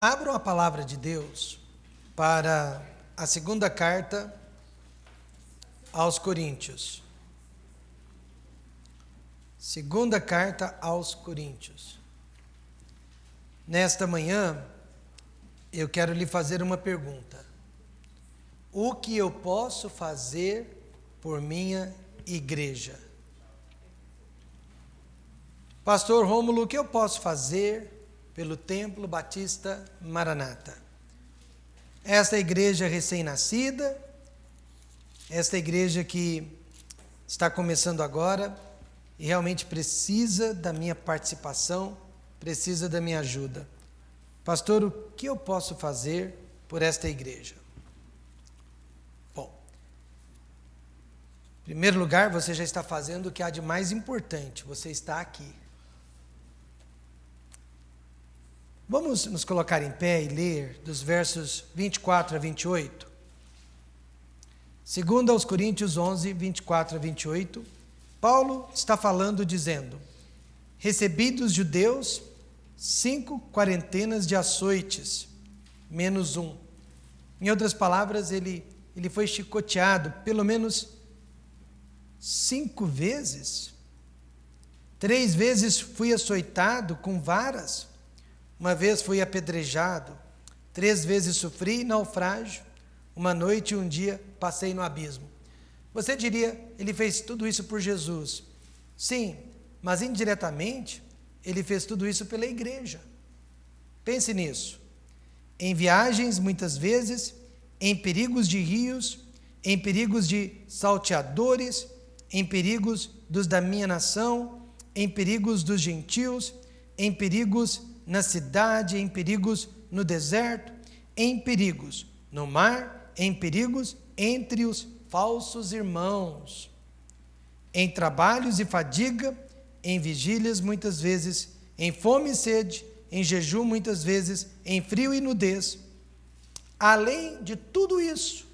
Abram a palavra de Deus para a segunda carta aos Coríntios. Segunda carta aos Coríntios. Nesta manhã, eu quero lhe fazer uma pergunta. O que eu posso fazer por minha igreja? Pastor Rômulo, o que eu posso fazer pelo Templo Batista Maranata? Esta igreja recém-nascida, esta igreja que está começando agora e realmente precisa da minha participação, precisa da minha ajuda. Pastor, o que eu posso fazer por esta igreja? Bom, em primeiro lugar, você já está fazendo o que há de mais importante, você está aqui. Vamos nos colocar em pé e ler dos versos 24 a 28. Segundo aos Coríntios 11, 24 a 28, Paulo está falando dizendo: recebi dos judeus 5 quarentenas de açoites, menos um. Em outras palavras, ele foi chicoteado pelo menos 5 vezes. 3 vezes fui açoitado com varas. Uma vez fui apedrejado, 3 vezes sofri naufrágio, uma noite e um dia passei no abismo. Você diria, ele fez tudo isso por Jesus. Sim, mas indiretamente, ele fez tudo isso pela igreja. Pense nisso. Em viagens, muitas vezes, em perigos de rios, em perigos de salteadores, em perigos dos da minha nação, em perigos dos gentios, em perigos na cidade, em perigos no deserto, em perigos no mar, em perigos entre os falsos irmãos, em trabalhos e fadiga, em vigílias muitas vezes, em fome e sede, em jejum muitas vezes, em frio e nudez. Além de tudo isso,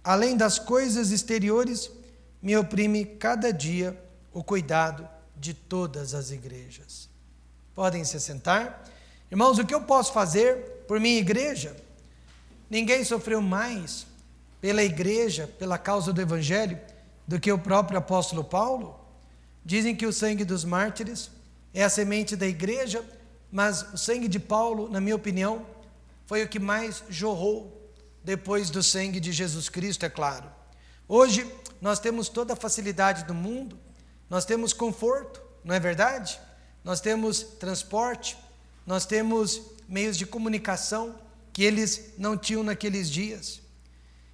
além das coisas exteriores, me oprime cada dia o cuidado de todas as igrejas. Podem se sentar. Irmãos, o que eu posso fazer por minha igreja? Ninguém sofreu mais pela igreja, pela causa do evangelho, do que o próprio apóstolo Paulo. Dizem que o sangue dos mártires é a semente da igreja, mas o sangue de Paulo, na minha opinião, foi o que mais jorrou depois do sangue de Jesus Cristo, é claro. Hoje, nós temos toda a facilidade do mundo, nós temos conforto, não é verdade? Nós temos transporte, nós temos meios de comunicação que eles não tinham naqueles dias.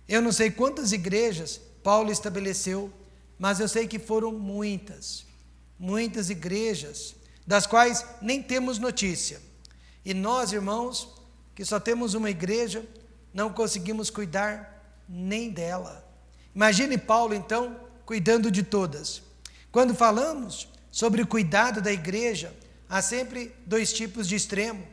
Eu não sei quantas igrejas Paulo estabeleceu, mas eu sei que foram muitas igrejas, das quais nem temos notícia. E nós, irmãos, que só temos uma igreja, não conseguimos cuidar nem dela. Imagine Paulo, então, cuidando de todas. Quando falamos sobre o cuidado da igreja, há sempre 2 tipos de extremo.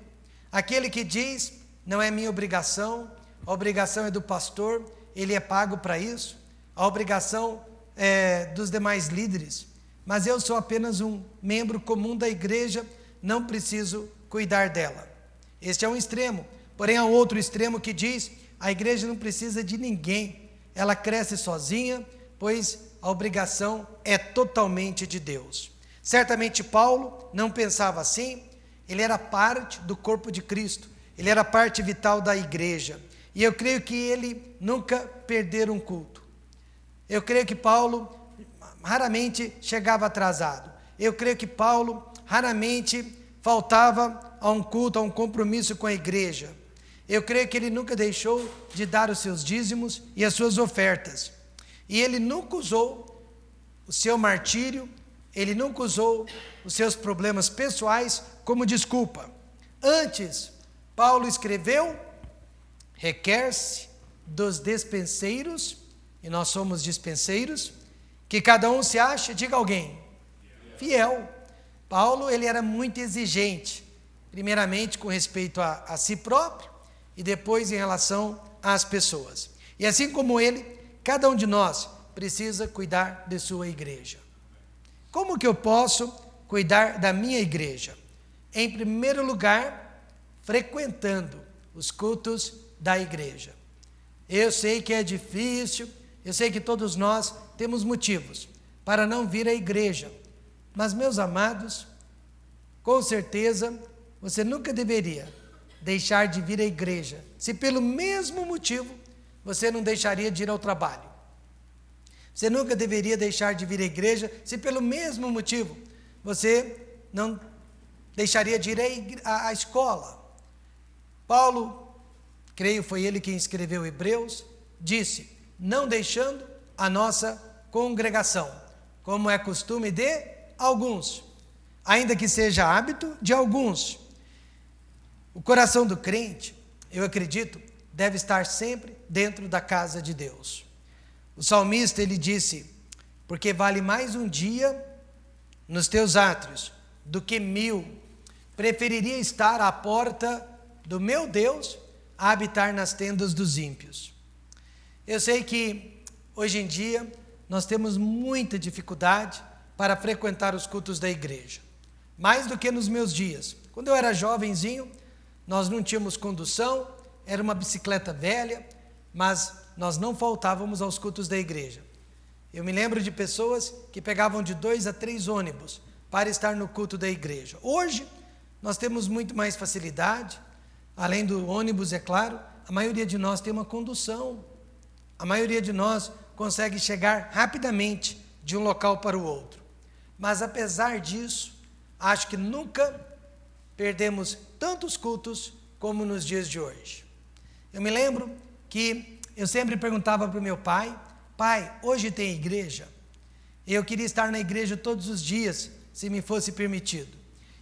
Aquele que diz, não é minha obrigação, a obrigação é do pastor, ele é pago para isso, a obrigação é dos demais líderes, mas eu sou apenas um membro comum da igreja, não preciso cuidar dela. Este é um extremo, porém há outro extremo que diz, a igreja não precisa de ninguém, ela cresce sozinha, pois a obrigação é totalmente de Deus. Certamente Paulo não pensava assim, ele era parte do corpo de Cristo, ele era parte vital da igreja, e eu creio que ele nunca perdera um culto. Eu creio que Paulo raramente chegava atrasado, eu creio que Paulo raramente faltava a um culto, a um compromisso com a igreja. Eu creio que ele nunca deixou de dar os seus dízimos e as suas ofertas, e ele nunca usou o seu martírio, ele nunca usou os seus problemas pessoais como desculpa. Antes, Paulo escreveu, requer-se dos despenseiros, e nós somos dispenseiros, que cada um se ache, diga alguém, fiel. Paulo, ele era muito exigente, primeiramente com respeito a si próprio, e depois em relação às pessoas. E assim como ele, cada um de nós precisa cuidar de sua igreja. Como que eu posso cuidar da minha igreja? Em primeiro lugar, frequentando os cultos da igreja. Eu sei que é difícil, eu sei que todos nós temos motivos para não vir à igreja, mas, meus amados, com certeza você nunca deveria deixar de vir à igreja, se pelo mesmo motivo você não deixaria de ir ao trabalho. Você nunca deveria deixar de vir à igreja, se pelo mesmo motivo você não deixaria de ir à escola. Paulo, creio foi ele quem escreveu Hebreus, disse: não deixando a nossa congregação, como é costume de alguns, ainda que seja hábito de alguns. O coração do crente, eu acredito, deve estar sempre dentro da casa de Deus. O salmista, ele disse: porque vale mais um dia nos teus átrios do que 1000. Preferiria estar à porta do meu Deus a habitar nas tendas dos ímpios. Eu sei que hoje em dia nós temos muita dificuldade para frequentar os cultos da igreja. Mais do que nos meus dias. Quando eu era jovenzinho, nós não tínhamos condução, era uma bicicleta velha, mas nós não faltávamos aos cultos da igreja. Eu me lembro de pessoas que pegavam de 2 a 3 ônibus para estar no culto da igreja. Hoje, nós temos muito mais facilidade, além do ônibus, é claro, a maioria de nós tem uma condução. A maioria de nós consegue chegar rapidamente de um local para o outro. Mas apesar disso, acho que nunca perdemos tantos cultos como nos dias de hoje. Eu me lembro que eu sempre perguntava para o meu pai: pai, hoje tem igreja? Eu queria estar na igreja todos os dias, se me fosse permitido.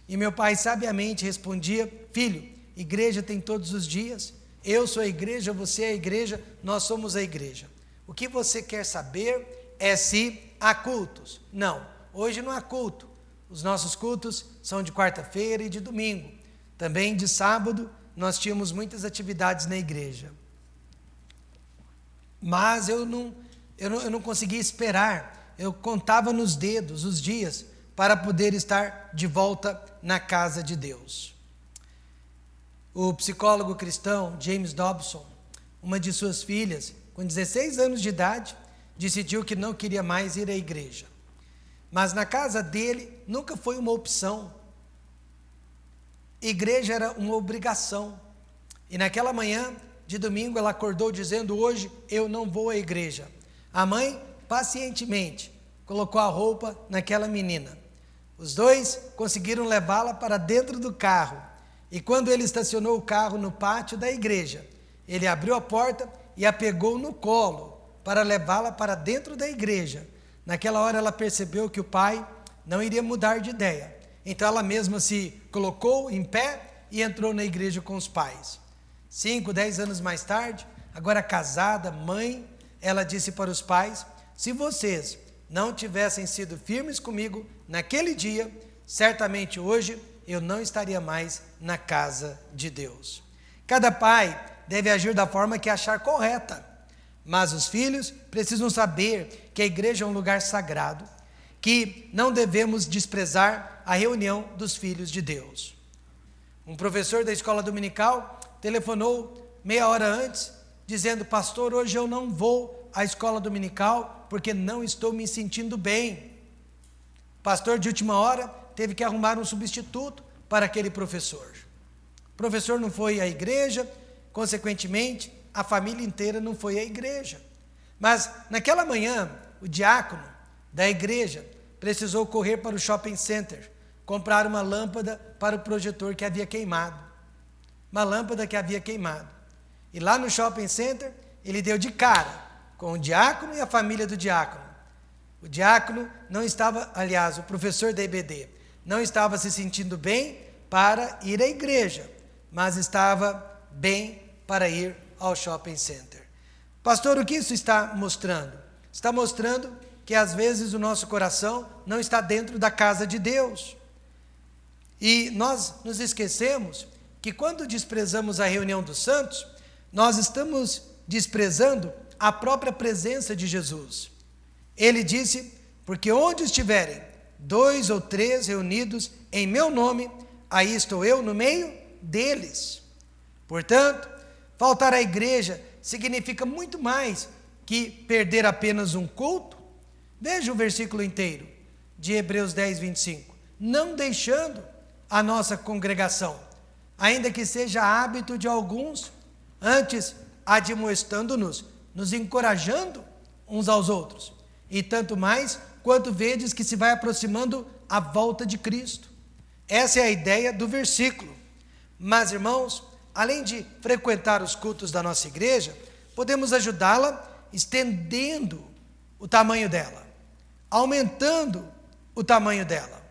E meu pai sabiamente respondia: filho, igreja tem todos os dias. Eu sou a igreja, você é a igreja, nós somos a igreja. O que você quer saber é se há cultos. Não, hoje não há culto. Os nossos cultos são de quarta-feira e de domingo. Também de sábado nós tínhamos muitas atividades na igreja. Mas eu não conseguia esperar. Eu contava nos dedos os dias para poder estar de volta na casa de Deus. O psicólogo cristão James Dobson, uma de suas filhas, com 16 anos de idade, decidiu que não queria mais ir à igreja. Mas na casa dele nunca foi uma opção. Igreja era uma obrigação. E naquela manhã de domingo ela acordou dizendo: hoje eu não vou à igreja. A mãe pacientemente colocou a roupa naquela menina. Os dois conseguiram levá-la para dentro do carro. E quando ele estacionou o carro no pátio da igreja, ele abriu a porta e a pegou no colo para levá-la para dentro da igreja. Naquela hora ela percebeu que o pai não iria mudar de ideia. Então ela mesma se colocou em pé e entrou na igreja com os pais. 5, 10 anos mais tarde, agora casada, mãe, ela disse para os pais: se vocês não tivessem sido firmes comigo naquele dia, certamente hoje eu não estaria mais na casa de Deus. Cada pai deve agir da forma que achar correta, mas os filhos precisam saber que a igreja é um lugar sagrado, que não devemos desprezar a reunião dos filhos de Deus. Um professor da escola dominical telefonou meia hora antes, dizendo: pastor, hoje eu não vou à escola dominical porque não estou me sentindo bem. O pastor de última hora teve que arrumar um substituto para aquele professor. O professor não foi à igreja, consequentemente, a família inteira não foi à igreja. Mas naquela manhã, o diácono da igreja precisou correr para o shopping center, comprar uma lâmpada para o projetor que havia queimado. Uma lâmpada que havia queimado. E lá no shopping center, ele deu de cara com o diácono e a família do diácono. O diácono não estava, aliás, o professor da IBD, não estava se sentindo bem para ir à igreja, mas estava bem para ir ao shopping center. Pastor, o que isso está mostrando? Está mostrando que às vezes o nosso coração não está dentro da casa de Deus. E nós nos esquecemos que quando desprezamos a reunião dos santos, nós estamos desprezando a própria presença de Jesus. Ele disse: porque onde estiverem 2 ou 3 reunidos em meu nome, aí estou eu no meio deles. Portanto, faltar à igreja significa muito mais que perder apenas um culto. Veja o versículo inteiro de Hebreus 10, 25. Não deixando a nossa congregação, ainda que seja hábito de alguns, antes admoestando-nos, nos encorajando uns aos outros, e tanto mais quanto vedes que se vai aproximando a volta de Cristo. Essa é a ideia do versículo. Mas, irmãos, além de frequentar os cultos da nossa igreja, podemos ajudá-la estendendo o tamanho dela, aumentando o tamanho dela.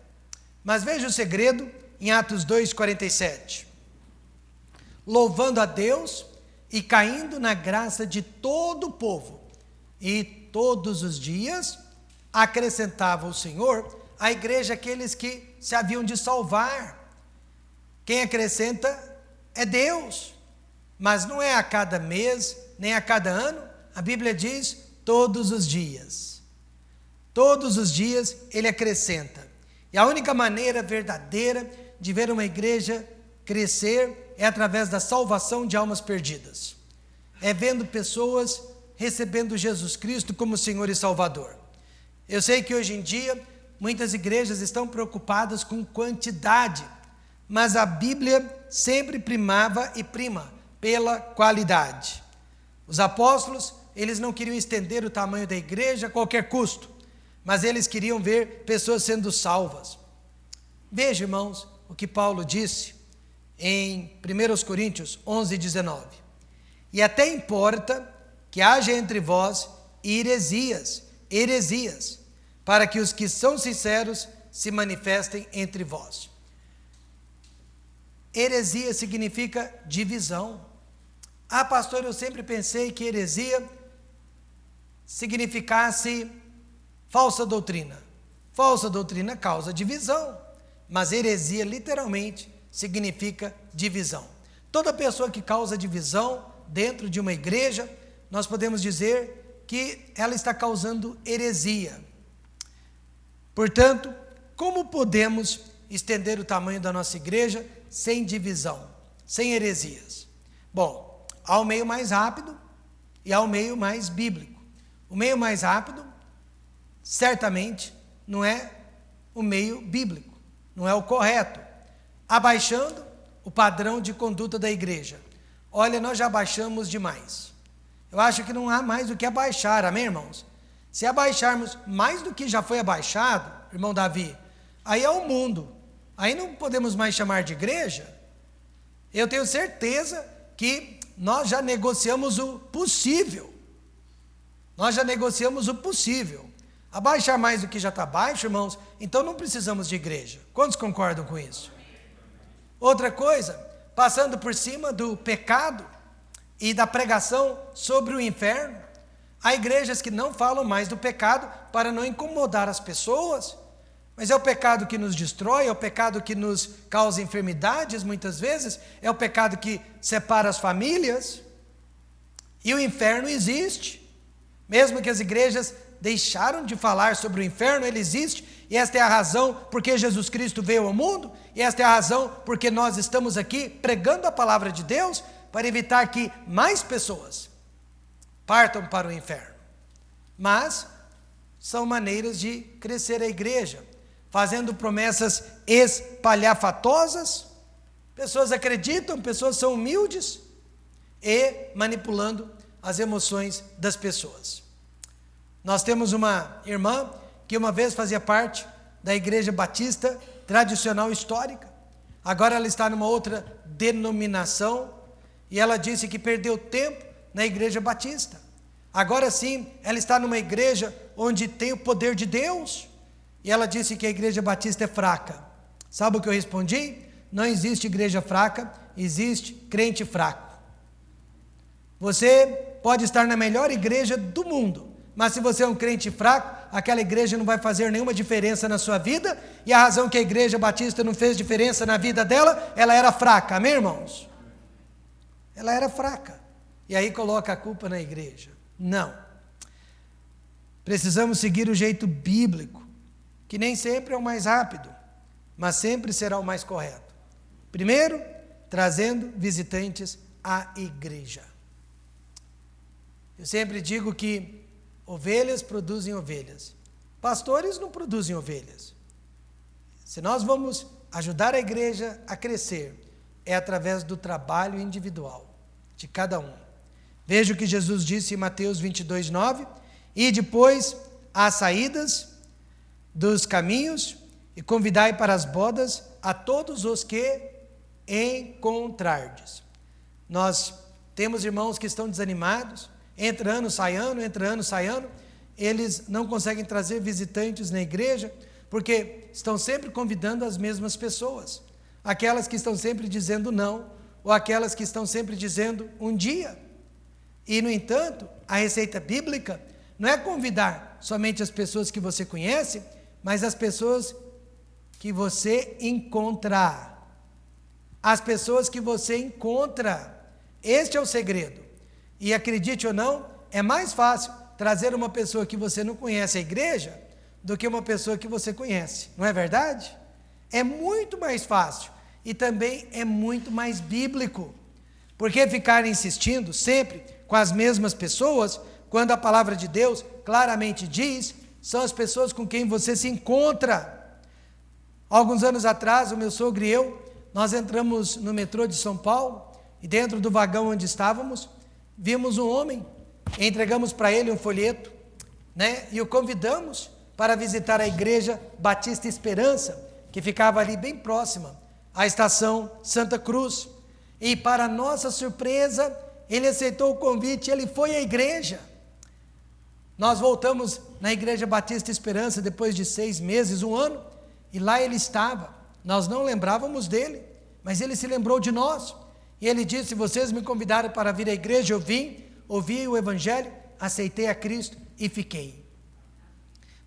Mas veja o segredo em Atos 2,47. Louvando a Deus e caindo na graça de todo o povo, e todos os dias acrescentava o Senhor à igreja aqueles que se haviam de salvar. Quem acrescenta é Deus, mas não é a cada mês, nem a cada ano. A Bíblia diz todos os dias. Todos os dias Ele acrescenta. E a única maneira verdadeira de ver uma igreja crescer é através da salvação de almas perdidas. É vendo pessoas recebendo Jesus Cristo como Senhor e Salvador. Eu sei que hoje em dia muitas igrejas estão preocupadas com quantidade, mas a Bíblia sempre primava e prima pela qualidade. Os apóstolos, eles não queriam estender o tamanho da igreja a qualquer custo, mas eles queriam ver pessoas sendo salvas. Veja, irmãos, o que Paulo disse em 1 Coríntios 11, 19. E até importa que haja entre vós heresias, para que os que são sinceros se manifestem entre vós. Heresia significa divisão. Ah, pastor, eu sempre pensei que heresia significasse falsa doutrina. Falsa doutrina causa divisão, mas heresia literalmente significa divisão. Toda pessoa que causa divisão dentro de uma igreja, nós podemos dizer que ela está causando heresia. Portanto, como podemos estender o tamanho da nossa igreja sem divisão, sem heresias? Bom, há o meio mais rápido e há o meio mais bíblico. O meio mais rápido, certamente, não é o meio bíblico, não é o correto. Abaixando o padrão de conduta da igreja. Olha, nós já abaixamos demais. Eu acho que não há mais o que abaixar, amém, irmãos? Se abaixarmos mais do que já foi abaixado, irmão Davi, aí é o mundo. Aí não podemos mais chamar de igreja. Eu tenho certeza que nós já negociamos o possível. Nós já negociamos o possível. Abaixar mais do que já está baixo, irmãos, então não precisamos de igreja. Quantos concordam com isso? Outra coisa, passando por cima do pecado e da pregação sobre o inferno, há igrejas que não falam mais do pecado para não incomodar as pessoas, mas é o pecado que nos destrói, é o pecado que nos causa enfermidades muitas vezes, é o pecado que separa as famílias, e o inferno existe. Mesmo que as igrejas deixaram de falar sobre o inferno, ele existe, e esta é a razão porque Jesus Cristo veio ao mundo, e esta é a razão porque nós estamos aqui pregando a palavra de Deus, para evitar que mais pessoas partam para o inferno. Mas são maneiras de crescer a igreja, fazendo promessas espalhafatosas. Pessoas acreditam, pessoas são humildes e manipulando as emoções das pessoas. Nós temos uma irmã que uma vez fazia parte da Igreja Batista tradicional histórica. Agora ela está numa outra denominação e ela disse que perdeu tempo na Igreja Batista. Agora sim, ela está numa igreja onde tem o poder de Deus. E ela disse que a Igreja Batista é fraca. Sabe o que eu respondi? Não existe igreja fraca, existe crente fraco. Você pode estar na melhor igreja do mundo, mas se você é um crente fraco, aquela igreja não vai fazer nenhuma diferença na sua vida, e a razão que a Igreja Batista não fez diferença na vida dela, ela era fraca, amém, irmãos? Ela era fraca, e aí coloca a culpa na igreja. Não. Precisamos seguir o jeito bíblico, que nem sempre é o mais rápido, mas sempre será o mais correto. Primeiro, trazendo visitantes a igreja. Eu sempre digo que ovelhas produzem ovelhas. Pastores não produzem ovelhas. Se nós vamos ajudar a igreja a crescer, é através do trabalho individual de cada um. Veja o que Jesus disse em Mateus 22:9, e depois às saídas dos caminhos e convidai para as bodas a todos os que encontrardes. Nós temos irmãos que estão desanimados, entra ano, sai ano, eles não conseguem trazer visitantes na igreja, porque estão sempre convidando as mesmas pessoas, aquelas que estão sempre dizendo não, ou aquelas que estão sempre dizendo um dia. E, no entanto, a receita bíblica não é convidar somente as pessoas que você conhece, mas as pessoas que você encontra. As pessoas que você encontra. Este é o segredo. E acredite ou não, é mais fácil trazer uma pessoa que você não conhece à igreja do que uma pessoa que você conhece. Não é verdade? É muito mais fácil. E também é muito mais bíblico. Porque ficar insistindo sempre com as mesmas pessoas, quando a palavra de Deus claramente diz, são as pessoas com quem você se encontra. Alguns anos atrás, o meu sogro e eu, nós entramos no metrô de São Paulo, e dentro do vagão onde estávamos, vimos um homem, entregamos para ele um folheto, e o convidamos para visitar a igreja Batista Esperança, que ficava ali bem próxima à estação Santa Cruz. E para nossa surpresa, ele aceitou o convite e ele foi à igreja. Nós voltamos na igreja Batista Esperança depois de 6 meses, 1 ano, e lá ele estava. Nós não lembrávamos dele, mas ele se lembrou de nós. E ele disse: vocês me convidaram para vir à igreja, eu vim, ouvi o evangelho, aceitei a Cristo e fiquei.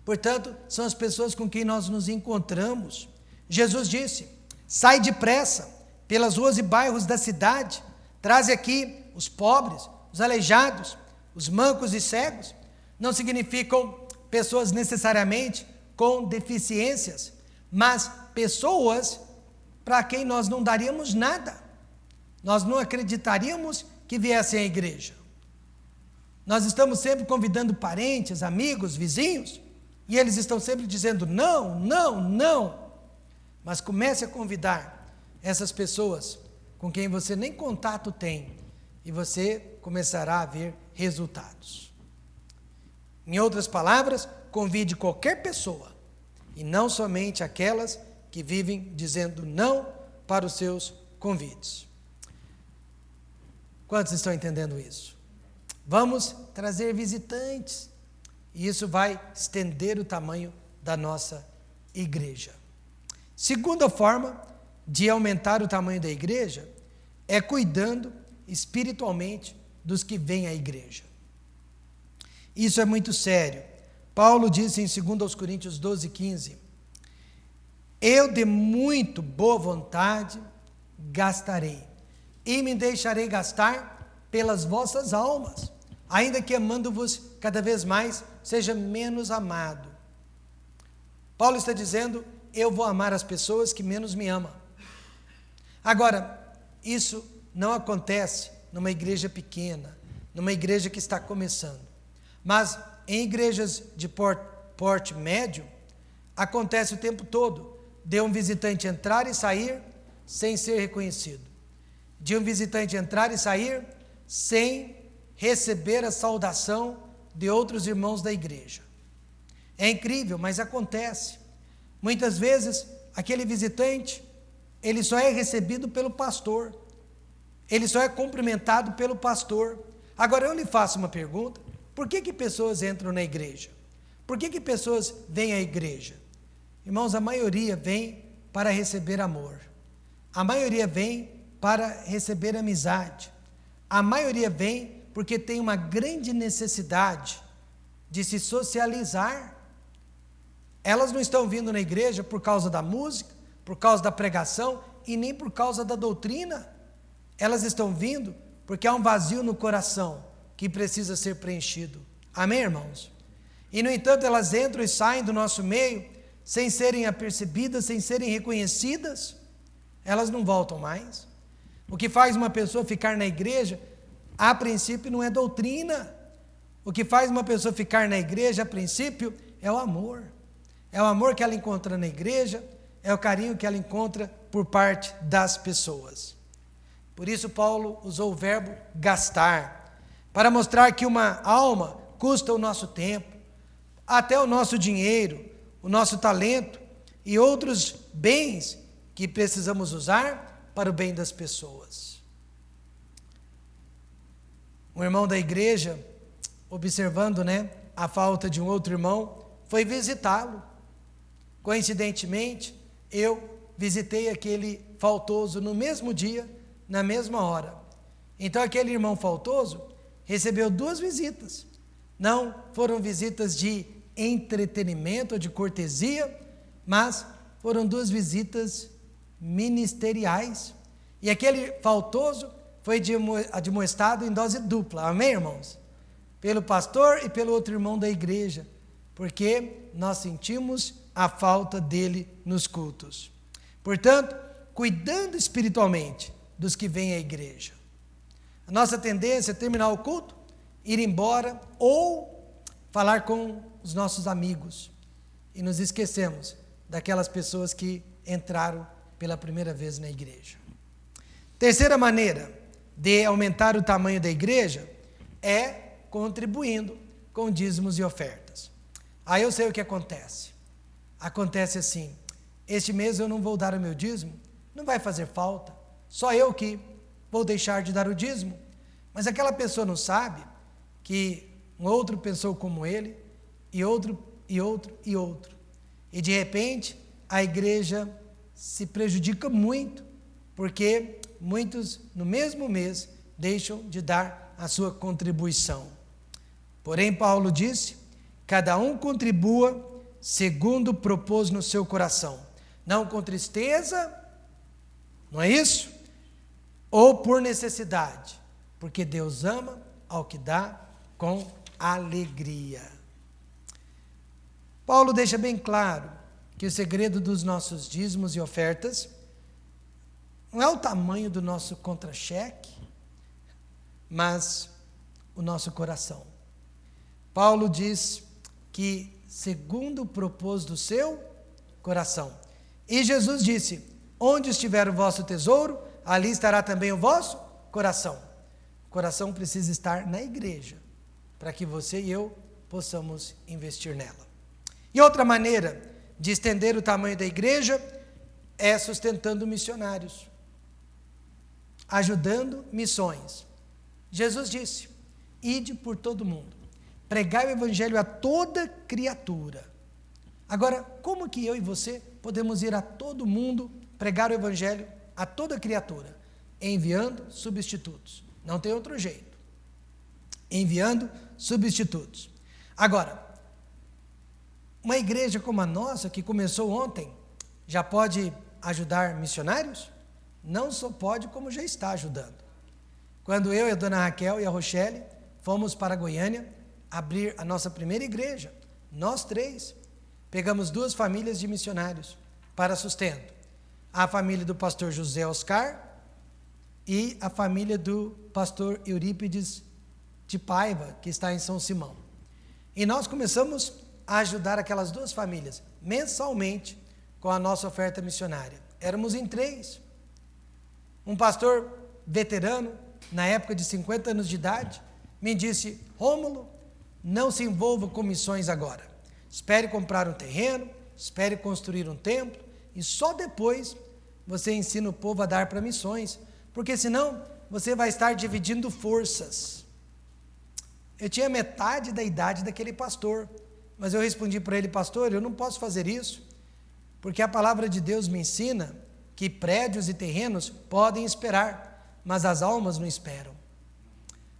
Portanto, são as pessoas com quem nós nos encontramos. Jesus disse: sai depressa pelas ruas e bairros da cidade, traze aqui os pobres, os aleijados, os mancos e cegos. Não significam pessoas necessariamente com deficiências, mas pessoas para quem nós não daríamos nada. Nós não acreditaríamos que viessem à igreja. Nós estamos sempre convidando parentes, amigos, vizinhos, e eles estão sempre dizendo não, não, não. Mas comece a convidar essas pessoas com quem você nem contato tem, e você começará a ver resultados. Em outras palavras, convide qualquer pessoa, e não somente aquelas que vivem dizendo não para os seus convites. Quantos estão entendendo isso? Vamos trazer visitantes, e isso vai estender o tamanho da nossa igreja. Segunda forma de aumentar o tamanho da igreja é cuidando espiritualmente dos que vêm à igreja. Isso é muito sério. Paulo disse em 2 Coríntios 12:15, eu de muito boa vontade gastarei, e me deixarei gastar pelas vossas almas, ainda que amando-vos cada vez mais, seja menos amado. Paulo está dizendo, eu vou amar as pessoas que menos me amam. Agora, isso não acontece numa igreja pequena, numa igreja que está começando. Mas em igrejas de porte médio, acontece o tempo todo, de um visitante entrar e sair sem ser reconhecido, de um visitante entrar e sair sem receber a saudação de outros irmãos da igreja. É incrível, mas acontece. Muitas vezes, aquele visitante, ele só é recebido pelo pastor, ele só é cumprimentado pelo pastor. Agora eu lhe faço uma pergunta: por que pessoas entram na igreja? Por que pessoas vêm à igreja? Irmãos, a maioria vem para receber amor, a maioria vem para receber amizade, a maioria vem porque tem uma grande necessidade de se socializar. Elas não estão vindo na igreja por causa da música, por causa da pregação e nem por causa da doutrina. Elas estão vindo porque há um vazio no coração que precisa ser preenchido. Amém, irmãos? E, no entanto, elas entram e saem do nosso meio sem serem apercebidas, sem serem reconhecidas. Elas não voltam mais. O que faz uma pessoa ficar na igreja, a princípio, não é doutrina. O que faz uma pessoa ficar na igreja, a princípio, é o amor. É o amor que ela encontra na igreja, é o carinho que ela encontra por parte das pessoas. Por isso Paulo usou o verbo gastar, para mostrar que uma alma custa o nosso tempo, até o nosso dinheiro, o nosso talento e outros bens que precisamos usar para o bem das pessoas. Um irmão da igreja, observando, a falta de um outro irmão, foi visitá-lo. Coincidentemente, eu visitei aquele faltoso no mesmo dia, na mesma hora. Então aquele irmão faltoso recebeu 2 visitas. Não foram visitas de entretenimento ou de cortesia, mas foram 2 visitas ministeriais. E aquele faltoso foi admoestado em dose dupla. Amém, irmãos? Pelo pastor e pelo outro irmão da igreja, porque nós sentimos a falta dele nos cultos. Portanto, cuidando espiritualmente dos que vêm à igreja. A nossa tendência é terminar o culto, ir embora ou falar com os nossos amigos. E nos esquecemos daquelas pessoas que entraram pela primeira vez na igreja. Terceira maneira de aumentar o tamanho da igreja é contribuindo com dízimos e ofertas. Aí eu sei o que acontece. Acontece assim: este mês eu não vou dar o meu dízimo, não vai fazer falta, só eu que vou deixar de dar o dízimo. Mas aquela pessoa não sabe que um outro pensou como ele, e outro, e outro, e outro. E de repente a igreja se prejudica muito, porque muitos no mesmo mês deixam de dar a sua contribuição. Porém, Paulo disse: cada um contribua segundo propôs no seu coração, não com tristeza, não é isso? Ou por necessidade, porque Deus ama ao que dá com alegria. Paulo deixa bem claro que o segredo dos nossos dízimos e ofertas não é o tamanho do nosso contra-cheque, mas o nosso coração. Paulo diz que segundo propôs do seu coração. E Jesus disse: onde estiver o vosso tesouro, ali estará também o vosso coração. O coração precisa estar na igreja, para que você e eu possamos investir nela. E outra maneira de estender o tamanho da igreja é sustentando missionários, ajudando missões. Jesus disse: ide por todo mundo, pregai o evangelho a toda criatura. Agora, como que eu e você podemos ir a todo mundo pregar o evangelho a toda criatura? Enviando substitutos. Não tem outro jeito. Enviando substitutos. Agora, uma igreja como a nossa, que começou ontem, já pode ajudar missionários? Não só pode, como já está ajudando. Quando eu e a dona Raquel e a Rochelle fomos para Goiânia abrir a nossa primeira igreja, nós 3 pegamos 2 famílias de missionários para sustento. A família do pastor José Oscar e a família do pastor Eurípides de Paiva, que está em São Simão. E nós começamos a ajudar aquelas 2 famílias mensalmente com a nossa oferta missionária. Éramos em 3. Um pastor veterano, na época de 50 anos de idade, me disse: Rômulo, não se envolva com missões agora. Espere comprar um terreno, espere construir um templo, e só depois você ensina o povo a dar para missões, porque senão você vai estar dividindo forças. Eu tinha metade da idade daquele pastor, mas eu respondi para ele: pastor, eu não posso fazer isso, porque a palavra de Deus me ensina que prédios e terrenos podem esperar, mas as almas não esperam.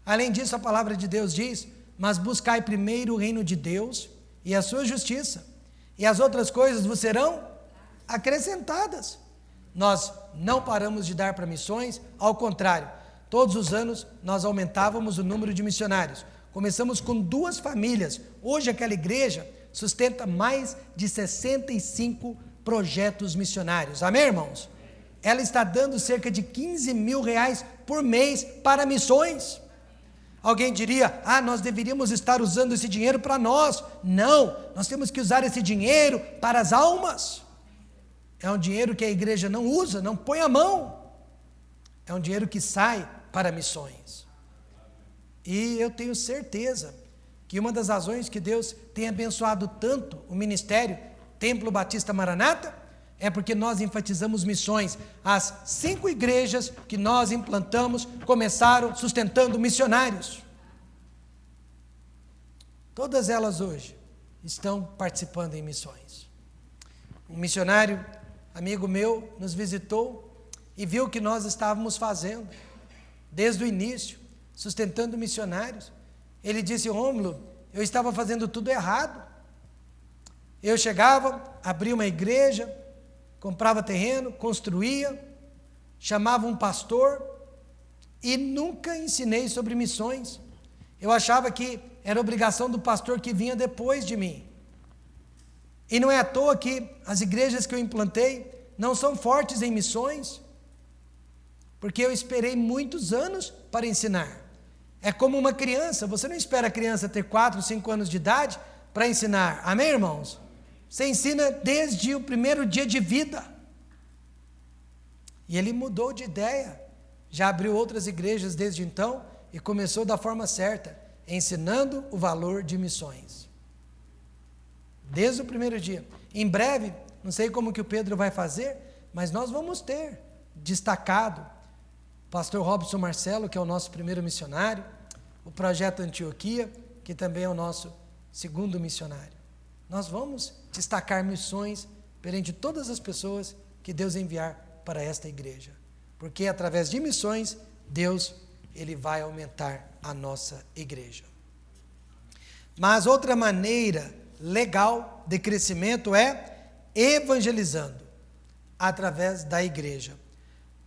Além disso, a palavra de Deus diz: mas buscai primeiro o reino de Deus e a sua justiça, e as outras coisas vos serão acrescentadas. Nós não paramos de dar para missões, ao contrário, todos os anos nós aumentávamos o número de missionários. Começamos com 2 famílias, hoje aquela igreja sustenta mais de 65 projetos missionários, amém, irmãos? ela está dando cerca de 15 mil reais por mês para missões. Alguém diria, nós deveríamos estar usando esse dinheiro para nós. Não, nós temos que usar esse dinheiro para as almas. É um dinheiro que a igreja não usa, não põe a mão. É um dinheiro que sai para missões. E eu tenho certeza que uma das razões que Deus tem abençoado tanto o ministério Templo Batista Maranata é porque nós enfatizamos missões. As 5 igrejas que nós implantamos começaram sustentando missionários. Todas elas hoje estão participando em missões. Um missionário, amigo meu, nos visitou e viu o que nós estávamos fazendo desde o início, sustentando missionários. Ele disse, Rômulo, eu estava fazendo tudo errado. Eu chegava, abria uma igreja, comprava terreno, construía, chamava um pastor e nunca ensinei sobre missões. Eu achava que era obrigação do pastor que vinha depois de mim. E não é à toa que as igrejas que eu implantei não são fortes em missões, porque eu esperei muitos anos para ensinar. É como uma criança, você não espera a criança ter 4, 5 anos de idade para ensinar. Amém, irmãos? Você ensina desde o primeiro dia de vida. E ele mudou de ideia, já abriu outras igrejas desde então e começou da forma certa, ensinando o valor de missões. Desde o primeiro dia. Em breve, não sei como que o Pedro vai fazer, mas nós vamos ter destacado o pastor Robson Marcelo, que é o nosso primeiro missionário, o Projeto Antioquia, que também é o nosso segundo missionário. Nós vamos destacar missões perante todas as pessoas que Deus enviar para esta igreja. Porque através de missões, Deus, Ele vai aumentar a nossa igreja. Mas outra maneira legal de crescimento é evangelizando através da igreja.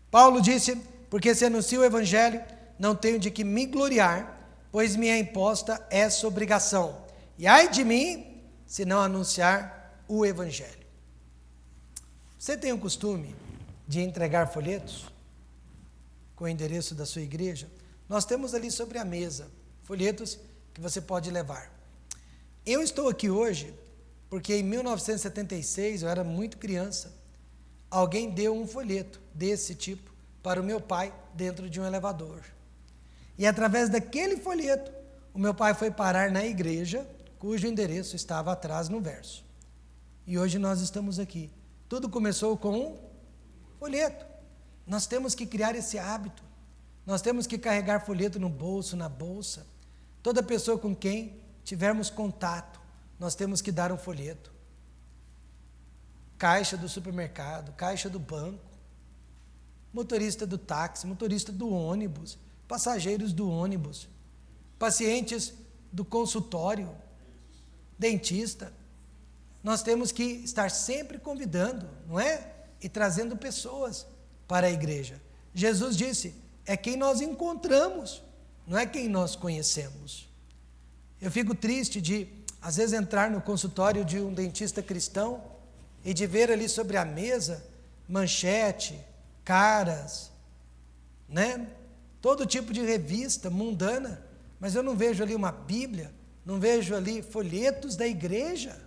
Paulo disse, porque se anuncio o evangelho, não tenho de que me gloriar, pois me é imposta essa obrigação. E ai de mim, se não anunciar o evangelho. Você tem o costume de entregar folhetos com o endereço da sua igreja? Nós temos ali sobre a mesa folhetos que você pode levar. Eu estou aqui hoje porque em 1976, eu era muito criança, alguém deu um folheto desse tipo para o meu pai dentro de um elevador. E através daquele folheto, o meu pai foi parar na igreja, cujo endereço estava atrás no verso. E hoje nós estamos aqui. Tudo começou com um folheto. Nós temos que criar esse hábito. Nós temos que carregar folheto no bolso, na bolsa. Toda pessoa com quem tivermos contato, nós temos que dar um folheto. Caixa do supermercado, caixa do banco, motorista do táxi, motorista do ônibus, passageiros do ônibus, pacientes do consultório, dentista. Nós temos que estar sempre convidando, não é? E trazendo pessoas para a igreja. Jesus disse, é quem nós encontramos, não é quem nós conhecemos. Eu fico triste de, às vezes, entrar no consultório de um dentista cristão e de ver ali sobre a mesa manchete, caras, né? Todo tipo de revista mundana, mas eu não vejo ali uma Bíblia, não vejo ali folhetos da igreja.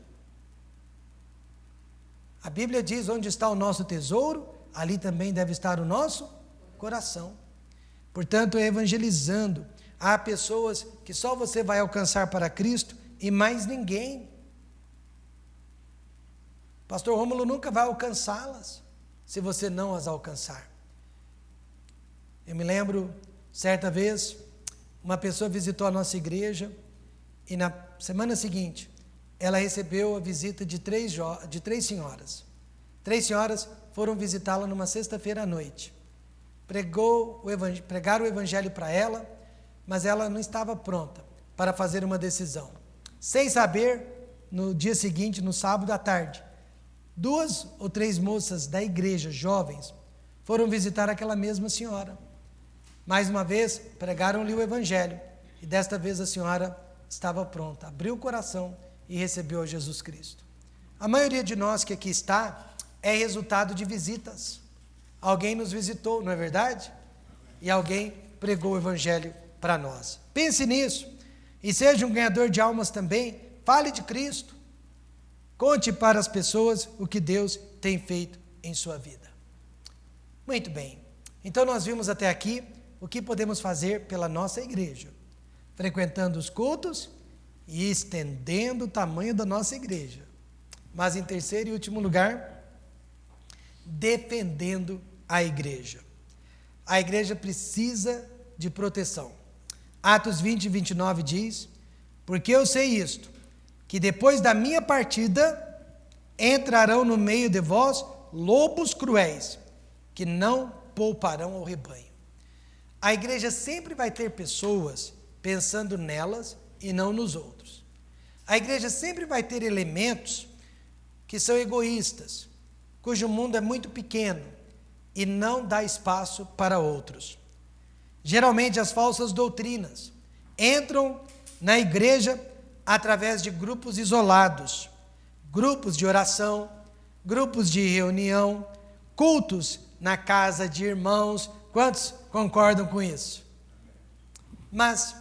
A Bíblia diz, onde está o nosso tesouro, ali também deve estar o nosso coração. Portanto, é evangelizando. Há pessoas que só você vai alcançar para Cristo e mais ninguém. Pastor Rômulo nunca vai alcançá-las se você não as alcançar. Eu me lembro, certa vez, uma pessoa visitou a nossa igreja e na semana seguinte, ela recebeu a visita de três senhoras. 3 senhoras foram visitá-la numa sexta-feira à noite. Pregaram o evangelho para ela, mas ela não estava pronta para fazer uma decisão. Sem saber, no dia seguinte, no sábado à tarde, 2 ou 3 moças da igreja, jovens, foram visitar aquela mesma senhora. Mais uma vez, pregaram-lhe o evangelho, e desta vez a senhora estava pronta, abriu o coração e recebeu a Jesus Cristo. A maioria de nós que aqui está é resultado de visitas. alguém nos visitou, não é verdade? E alguém pregou o evangelho para nós. Pense nisso e seja um ganhador de almas também. Fale de Cristo. Conte para as pessoas o que Deus tem feito em sua vida. Muito bem. Então nós vimos até aqui o que podemos fazer pela nossa igreja, frequentando os cultos e estendendo o tamanho da nossa igreja. Mas em terceiro e último lugar, defendendo a igreja. A igreja precisa de proteção. Atos 20 e 29 diz: porque eu sei isto, que depois da minha partida entrarão no meio de vós lobos cruéis, que não pouparão ao rebanho. A igreja sempre vai ter pessoas pensando nelas e não nos outros. A igreja sempre vai ter elementos que são egoístas, cujo mundo é muito pequeno e não dá espaço para outros. Geralmente as falsas doutrinas entram na igreja através de grupos isolados, grupos de oração, grupos de reunião, cultos na casa de irmãos. Quantos concordam com isso? Mas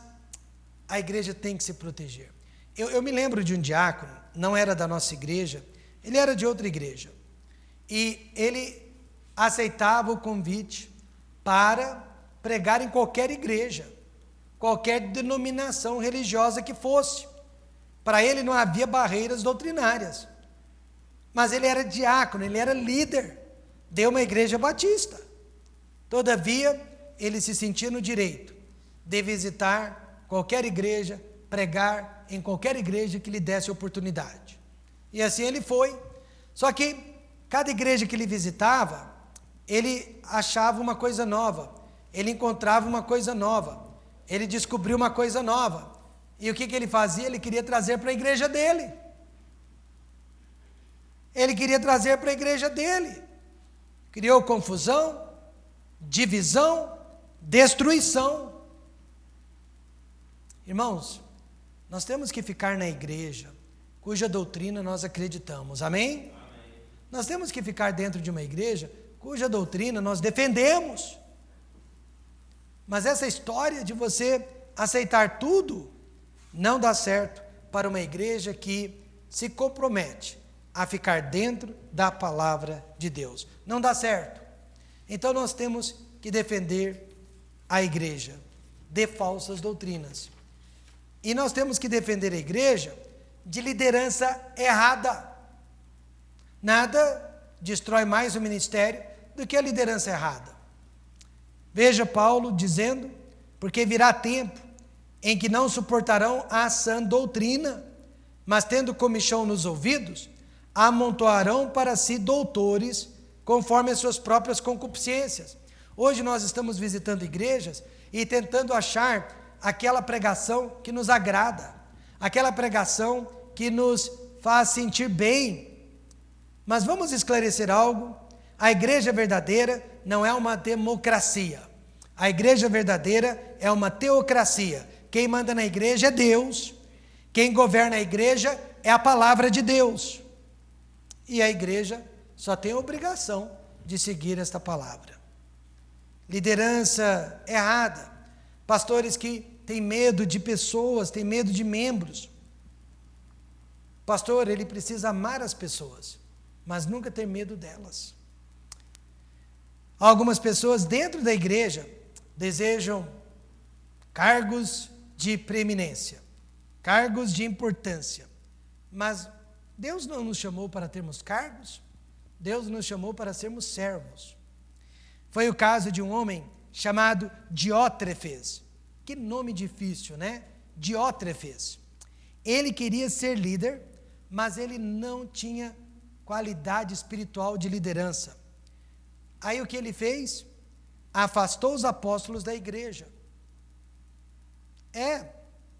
a igreja tem que se proteger. Eu me lembro de um diácono, não era da nossa igreja, ele era de outra igreja. E ele aceitava o convite para pregar em qualquer igreja, qualquer denominação religiosa que fosse. Para ele não havia barreiras doutrinárias. Mas ele era diácono, ele era líder de uma igreja batista. Todavia, ele se sentia no direito de visitar qualquer igreja, pregar em qualquer igreja que lhe desse oportunidade. E assim ele foi. Só que cada igreja que ele visitava, ele achava uma coisa nova, ele encontrava uma coisa nova, ele descobriu uma coisa nova. E o que ele fazia? Ele queria trazer para a igreja dele. Ele queria trazer para a igreja dele. Criou confusão, divisão, destruição. Irmãos, nós temos que ficar na igreja cuja doutrina nós acreditamos, amém? Nós temos que ficar dentro de uma igreja cuja doutrina nós defendemos. Mas essa história de você aceitar tudo não dá certo para uma igreja que se compromete a ficar dentro da palavra de Deus. Não dá certo. Então nós temos que defender a igreja de falsas doutrinas. E nós temos que defender a igreja de liderança errada. Nada destrói mais o ministério do que a liderança errada. Veja Paulo dizendo: porque virá tempo em que não suportarão a sã doutrina, mas tendo comichão nos ouvidos, amontoarão para si doutores, conforme as suas próprias concupiscências. Hoje nós estamos visitando igrejas e tentando achar aquela pregação que nos agrada, aquela pregação que nos faz sentir bem. Mas vamos esclarecer algo: a igreja verdadeira não é uma democracia. A igreja verdadeira é uma teocracia. Quem manda na igreja é Deus. Quem governa a igreja é a palavra de Deus. E a igreja só tem a obrigação de seguir esta palavra. Liderança errada. Pastores que têm medo de pessoas, têm medo de membros. O pastor, ele precisa amar as pessoas, mas nunca ter medo delas. Algumas pessoas dentro da igreja desejam cargos de preeminência, cargos de importância, mas Deus não nos chamou para termos cargos, Deus nos chamou para sermos servos. Foi o caso de um homem chamado Diótrefes. Que nome difícil, né? Diótrefes. Ele queria ser líder, mas ele não tinha qualidade espiritual de liderança. Aí o que ele fez? Afastou os apóstolos da igreja.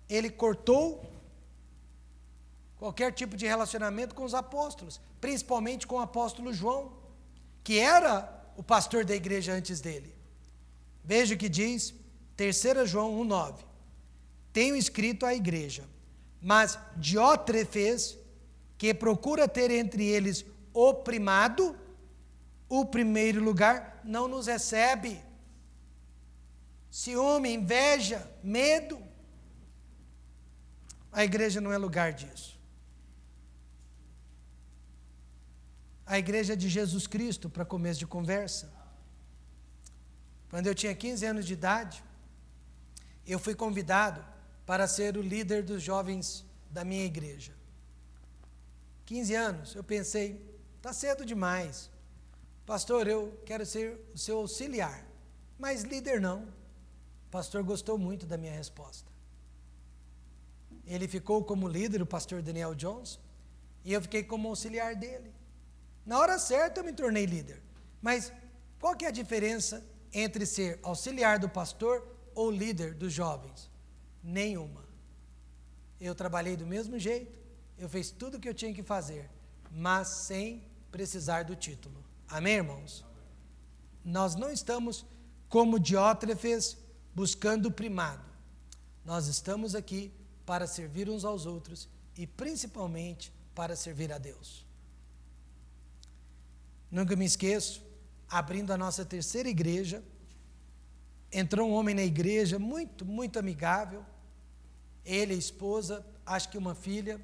Ele cortou qualquer tipo de relacionamento com os apóstolos, principalmente com o apóstolo João, que era o pastor da igreja antes dele. Veja o que diz 3 João 1,9. Tenho escrito à igreja, mas Diótrefes, que procura ter entre eles o primado, o primeiro lugar, não nos recebe. Ciúme, inveja, medo. A igreja não é lugar disso. A igreja é de Jesus Cristo, para começo de conversa. Quando eu tinha 15 anos de idade, eu fui convidado para ser o líder dos jovens da minha igreja. 15 anos, eu pensei, está cedo demais. Pastor, eu quero ser o seu auxiliar, mas líder não. O pastor gostou muito da minha resposta. Ele ficou como líder, o pastor Daniel Jones, e eu fiquei como auxiliar dele. Na hora certa eu me tornei líder. Mas qual que é a diferença entre ser auxiliar do pastor ou líder dos jovens? Nenhuma. Eu trabalhei do mesmo jeito, eu fiz tudo o que eu tinha que fazer, mas sem precisar do título. Amém, irmãos? Nós não estamos como Diótrefes buscando o primado. Nós estamos aqui para servir uns aos outros e principalmente para servir a Deus. Nunca me esqueço, abrindo a nossa terceira igreja, entrou um homem na igreja muito, muito amigável, ele, a esposa, acho que uma filha,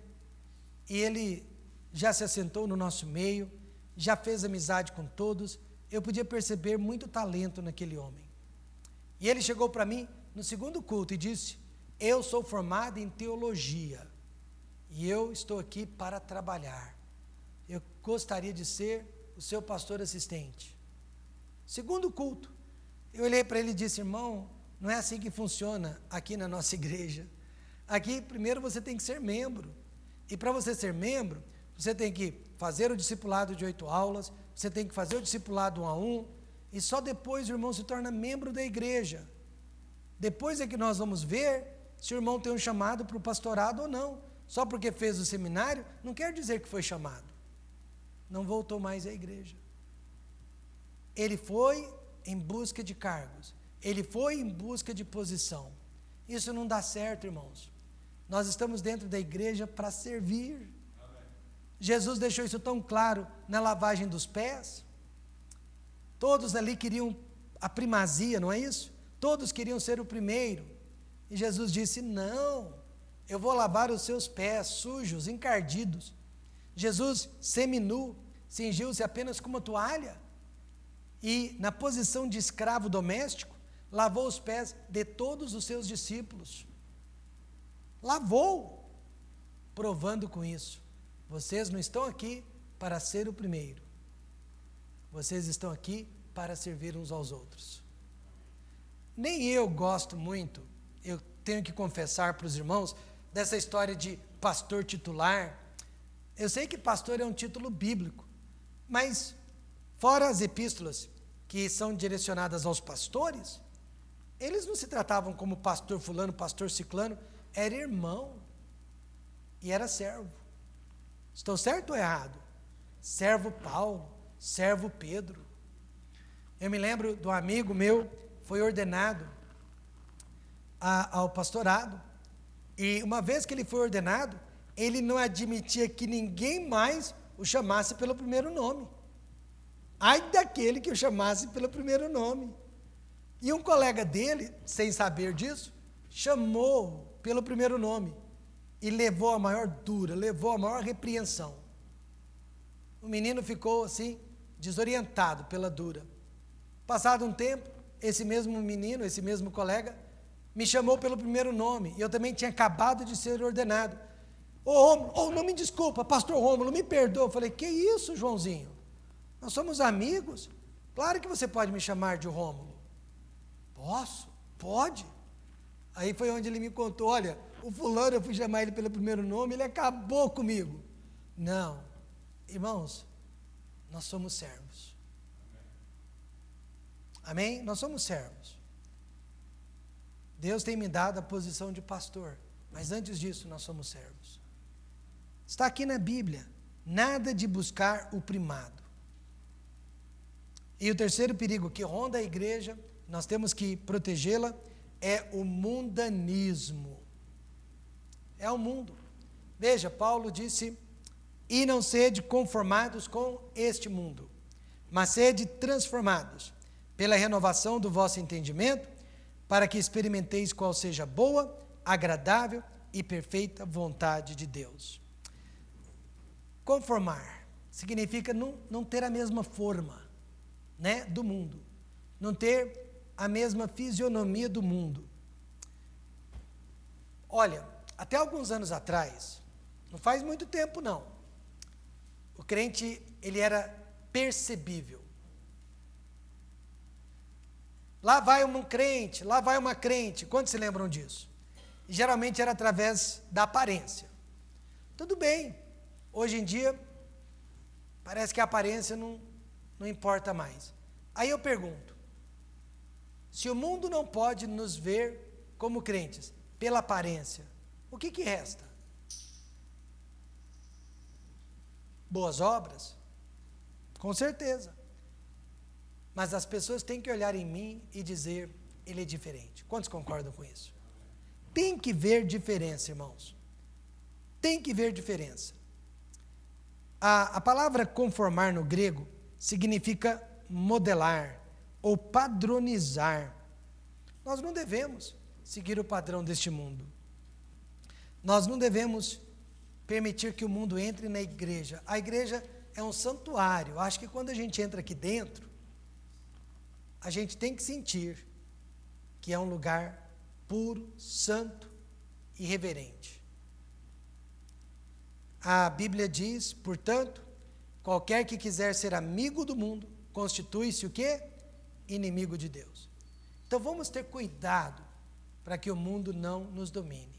e ele já se assentou no nosso meio, já fez amizade com todos, eu podia perceber muito talento naquele homem. E ele chegou para mim no segundo culto e disse, eu sou formado em teologia, e eu estou aqui para trabalhar, eu gostaria de ser o seu pastor assistente. Segundo culto, eu olhei para ele e disse, irmão, não é assim que funciona aqui na nossa igreja. Aqui, primeiro você tem que ser membro. E para você ser membro, você tem que fazer o discipulado de 8 aulas, você tem que fazer o discipulado 1 a 1, e só depois o irmão se torna membro da igreja. Depois é que nós vamos ver se o irmão tem um chamado para o pastorado ou não. Só porque fez o seminário, não quer dizer que foi chamado. Não voltou mais à igreja. Ele foi em busca de cargos. Ele foi em busca de posição. Isso não dá certo, irmãos. Nós estamos dentro da igreja para servir. Amém. Jesus deixou isso tão claro na lavagem dos pés. Todos ali queriam a primazia, não é isso? Todos queriam ser o primeiro. E Jesus disse, não, eu vou lavar os seus pés sujos, encardidos. Jesus, seminu, cingiu-se apenas com uma toalha e, na posição de escravo doméstico, lavou os pés de todos os seus discípulos. Lavou, provando com isso, vocês não estão aqui para ser o primeiro, vocês estão aqui para servir uns aos outros. Nem eu gosto muito, eu tenho que confessar para os irmãos, dessa história de pastor titular. Eu sei que pastor é um título bíblico, mas fora as epístolas que são direcionadas aos pastores, eles não se tratavam como pastor fulano, pastor ciclano, era irmão e era servo. Estou certo ou errado? Servo Paulo, servo Pedro. Eu me lembro de um amigo meu, foi ordenado ao pastorado, e uma vez que ele foi ordenado, ele não admitia que ninguém mais o chamasse pelo primeiro nome. Ai daquele que o chamasse pelo primeiro nome. E um colega dele, sem saber disso, chamou pelo primeiro nome e levou a maior dura, levou a maior repreensão. O menino ficou assim, desorientado pela dura. Passado um tempo, esse mesmo menino, esse mesmo colega, me chamou pelo primeiro nome, e eu também tinha acabado de ser ordenado. Ô, não me desculpa, pastor Rômulo, me perdoa. Eu falei, que isso, Joãozinho? Nós somos amigos, claro que você pode me chamar de Rômulo. Posso? Pode. Aí foi onde ele me contou, olha, o fulano, eu fui chamar ele pelo primeiro nome, ele acabou comigo. Não, irmãos, nós somos servos. Amém? Nós somos servos. Deus tem me dado a posição de pastor, mas antes disso nós somos servos. Está aqui na Bíblia, nada de buscar o primado. E o terceiro perigo que ronda a igreja, nós temos que protegê-la, é o mundanismo. É o mundo. Veja, Paulo disse, e não sede conformados com este mundo, mas sede transformados pela renovação do vosso entendimento, para que experimenteis qual seja a boa, agradável e perfeita vontade de Deus. Conformar significa não ter a mesma forma, né, do mundo, não ter a mesma fisionomia do mundo. Olha, até alguns anos atrás, não faz muito tempo não, o crente, ele era percebível. Lá vai um crente, lá vai uma crente, quantos se lembram disso? E geralmente era através da aparência. Tudo bem, hoje em dia, parece que a aparência não importa mais. Aí eu pergunto, se o mundo não pode nos ver como crentes, pela aparência, o que resta? Boas obras? Com certeza. Mas as pessoas têm que olhar em mim e dizer, ele é diferente. Quantos concordam com isso? Tem que ver diferença, irmãos. Tem que ver diferença. A palavra conformar no grego significa modelar ou padronizar. Nós não devemos seguir o padrão deste mundo. Nós não devemos permitir que o mundo entre na igreja. A igreja é um santuário. Acho que quando a gente entra aqui dentro, a gente tem que sentir que é um lugar puro, santo e reverente. A Bíblia diz, portanto, qualquer que quiser ser amigo do mundo, constitui-se o quê? Inimigo de Deus. Então vamos ter cuidado para que o mundo não nos domine.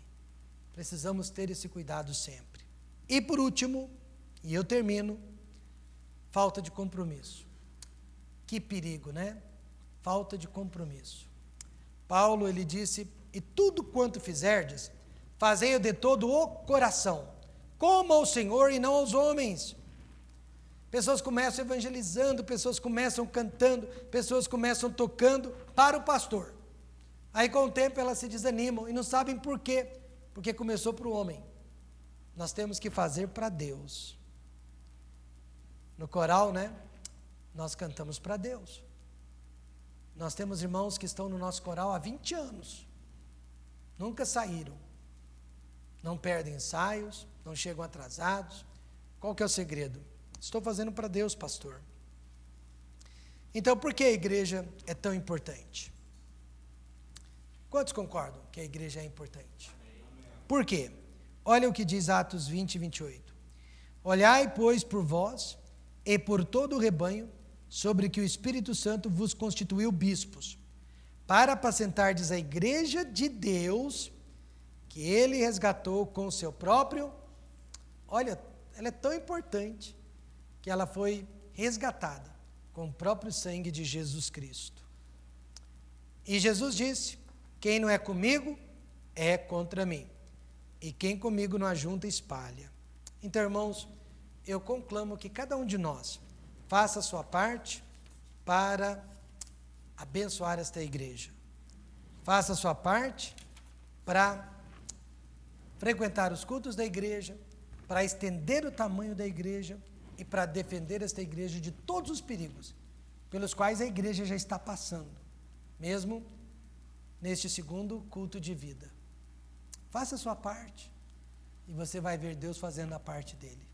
Precisamos ter esse cuidado sempre. E por último, e eu termino, falta de compromisso. Que perigo, né? Falta de compromisso. Paulo, ele disse, e tudo quanto fizerdes, fazei-o de todo o coração, como ao Senhor e não aos homens. Pessoas começam evangelizando, pessoas começam cantando, pessoas começam tocando para o pastor. Aí com o tempo elas se desanimam e não sabem por quê, porque começou para o homem. Nós temos que fazer para Deus. No coral, né? Nós cantamos para Deus. Nós temos irmãos que estão no nosso coral há 20 anos. Nunca saíram. Não perdem ensaios, não chegam atrasados. Qual que é o segredo? Estou fazendo para Deus, pastor. Então, por que a igreja é tão importante? Quantos concordam que a igreja é importante? Por quê? Olha o que diz Atos 20, 28. Olhai, pois, por vós e por todo o rebanho, sobre que o Espírito Santo vos constituiu bispos, para apacentardes a igreja de Deus, que ele resgatou com o seu próprio... Olha, ela é tão importante, que ela foi resgatada com o próprio sangue de Jesus Cristo. E Jesus disse, quem não é comigo, é contra mim. E quem comigo não ajunta, espalha. Então, irmãos, eu conclamo que cada um de nós faça a sua parte para abençoar esta igreja. Faça a sua parte para frequentar os cultos da igreja, para estender o tamanho da igreja e para defender esta igreja de todos os perigos pelos quais a igreja já está passando, mesmo neste segundo culto de vida. Faça a sua parte e você vai ver Deus fazendo a parte dele.